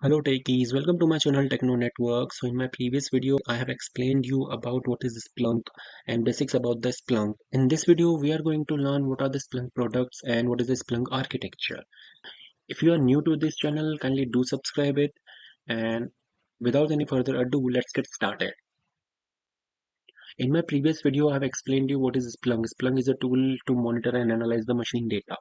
Hello Techies, welcome to my channel Techno Network. So in my previous video, I have explained you about what is Splunk and basics about the Splunk. In this video, we are going to learn what are the Splunk products and what is the Splunk architecture. If you are new to this channel, kindly do subscribe it. And without any further ado, let's get started. In my previous video, I have explained you what is Splunk. Splunk is a tool to monitor and analyze the machine data.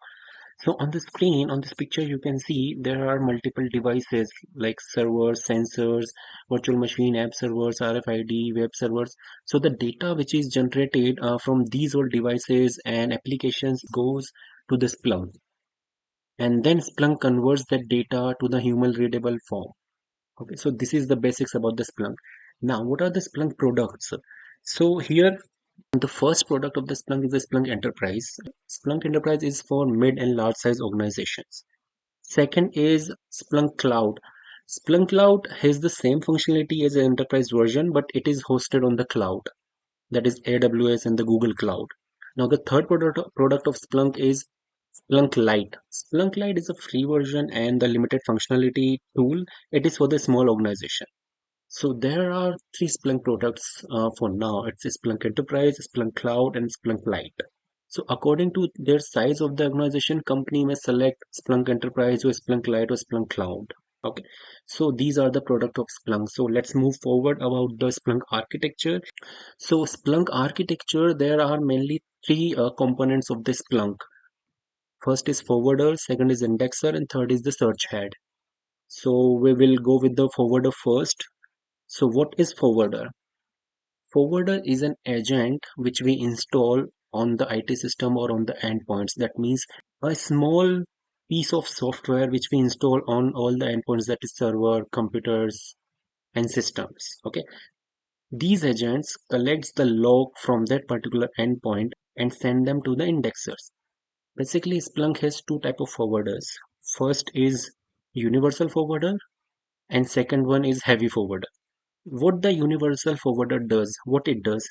So on the screen, on this picture, you can see there are multiple devices like servers, sensors, virtual machine, app servers, RFID, web servers. So the data which is generated from these all devices and applications goes to the Splunk. And then Splunk converts that data to the human readable form. Okay, so this is the basics about the Splunk. Now, what are the Splunk products? So here, the first product of the Splunk is the Splunk Enterprise. Splunk Enterprise is for mid and large size organizations. Second is Splunk Cloud. Splunk Cloud has the same functionality as the enterprise version, but it is hosted on the cloud, that is AWS and the Google Cloud. Now, the third product of Splunk is Splunk Lite. Splunk Lite is a free version and the limited functionality tool. It is for the small organization. So there are three Splunk products for now. It's Splunk Enterprise, Splunk Cloud, and Splunk Lite. So according to their size of the organization, company may select Splunk Enterprise or Splunk Lite or Splunk Cloud. Okay, so these are the product of Splunk. So let's move forward about the Splunk architecture. So Splunk architecture, there are mainly three components of the Splunk. First is forwarder, second is indexer, and third is the search head. So we will go with the forwarder first. So what is forwarder? Forwarder is an agent which we install on the IT system or on the endpoints. That means a small piece of software which we install on all the endpoints, that is server, computers, and systems. Okay. These agents collects the log from that particular endpoint and send them to the indexers. Basically, Splunk has two type of forwarders. First is universal forwarder and second one is heavy forwarder. What the universal forwarder does, what it does,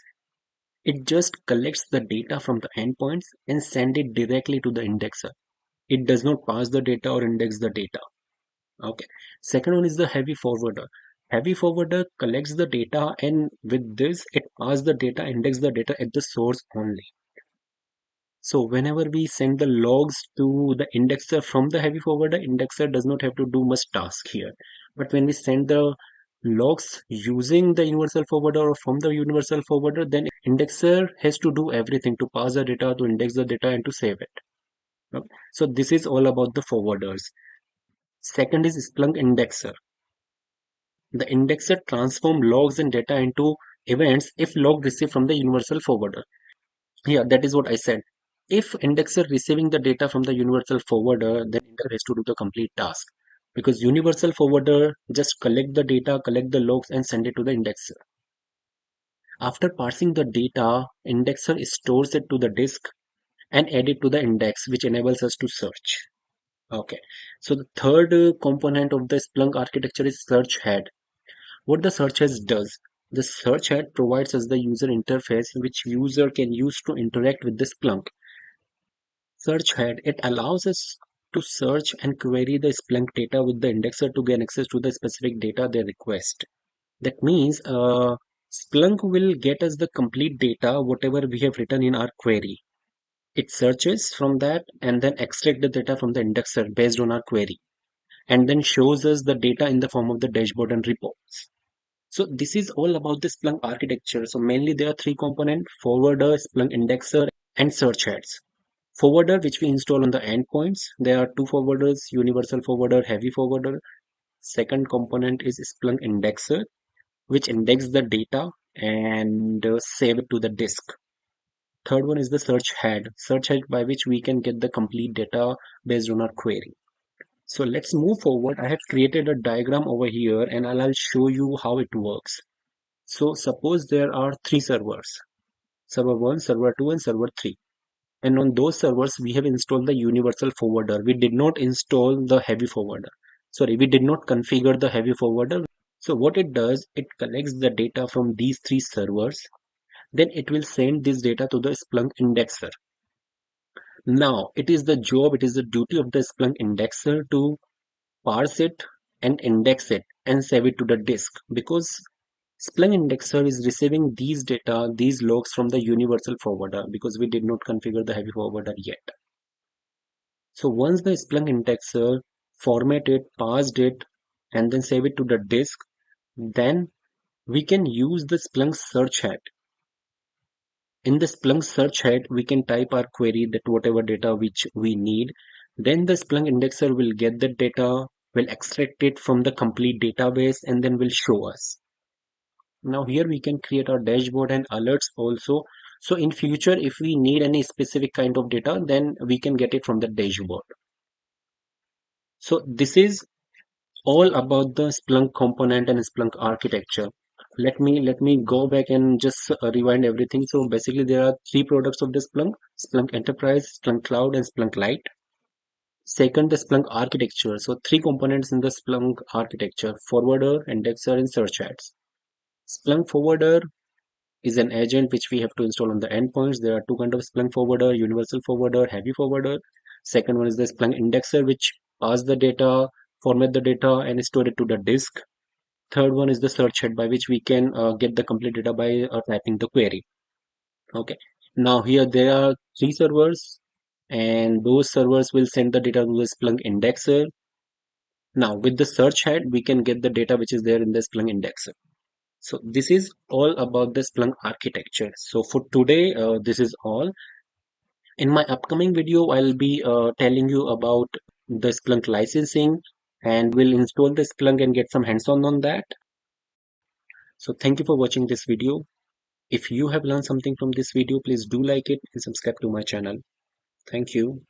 it just collects the data from the endpoints and send it directly to the indexer. It does not pass the data or index the data. Okay. Second one is the heavy forwarder. Heavy forwarder collects the data and with this it passes the data, index the data at the source only. So whenever we send the logs to the indexer from the heavy forwarder, indexer does not have to do much task here. But when we send the logs using the universal forwarder or from the universal forwarder, then indexer has to do everything to pass the data, to index the data, and to save it. Okay. So this is all about the forwarders. Second is Splunk indexer. The indexer transforms logs and data into events if log received from the universal forwarder. Yeah, that is what I said. If indexer receiving the data from the universal forwarder, then indexer has to do the complete task because universal forwarder just collect the data, collect the logs and send it to the indexer. After parsing the data, indexer stores it to the disk and add it to the index, which enables us to search. Okay, so the third component of the Splunk architecture is search head. What the search head does, the search head provides us the user interface which user can use to interact with the Splunk. Search head, it allows us to search and query the Splunk data with the indexer to gain access to the specific data they request. That means Splunk will get us the complete data, whatever we have written in our query. It searches from that and then extract the data from the indexer based on our query and then shows us the data in the form of the dashboard and reports. So this is all about the Splunk architecture. So mainly there are three components: forwarder, Splunk indexer, and search heads. Forwarder, which we install on the endpoints, there are two forwarders: universal forwarder, heavy forwarder. Second component is Splunk indexer, which index the data and save it to the disk. Third one is the search head by which we can get the complete data based on our query. So let's move forward. I have created a diagram over here and I'll show you how it works. So suppose there are three servers, server 1, server 2 and server 3. And on those servers, we have installed the universal forwarder. We did not install the heavy forwarder. Sorry, we did not configure the heavy forwarder. So what it does, it collects the data from these three servers. Then it will send this data to the Splunk indexer. Now, it is the job, it is the duty of the Splunk indexer to parse it and index it and save it to the disk, because Splunk indexer is receiving these data, these logs from the universal forwarder, because we did not configure the heavy forwarder yet. So once the Splunk indexer format it, parsed it, and then save it to the disk, then we can use the Splunk search head. In the Splunk search head, we can type our query, that whatever data which we need. Then the Splunk indexer will get the data, will extract it from the complete database, and then will show us. Now here we can create our dashboard and alerts also. So in future, if we need any specific kind of data, then we can get it from the dashboard. So this is all about the Splunk component and Splunk architecture. Let me go back and just rewind everything. So basically there are three products of the Splunk: Splunk Enterprise, Splunk Cloud, and Splunk Lite. Second, the Splunk architecture. So three components in the Splunk architecture: forwarder, indexer, and search heads. Splunk forwarder is an agent which we have to install on the endpoints. There are two kinds of Splunk forwarder: universal forwarder, heavy forwarder. Second one is the Splunk indexer, which pass the data, format the data, and store it to the disk. Third one is the search head, by which we can get the complete data by typing the query. Okay. Now here there are three servers, and those servers will send the data to the Splunk indexer. Now with the search head, we can get the data which is there in the Splunk indexer. So this is all about the Splunk architecture. So for today, this is all. In my upcoming video, I'll be telling you about the Splunk licensing, and we'll install the Splunk and get some hands-on on that. So thank you for watching this video. If you have learned something from this video, please do like it and subscribe to my channel. Thank you.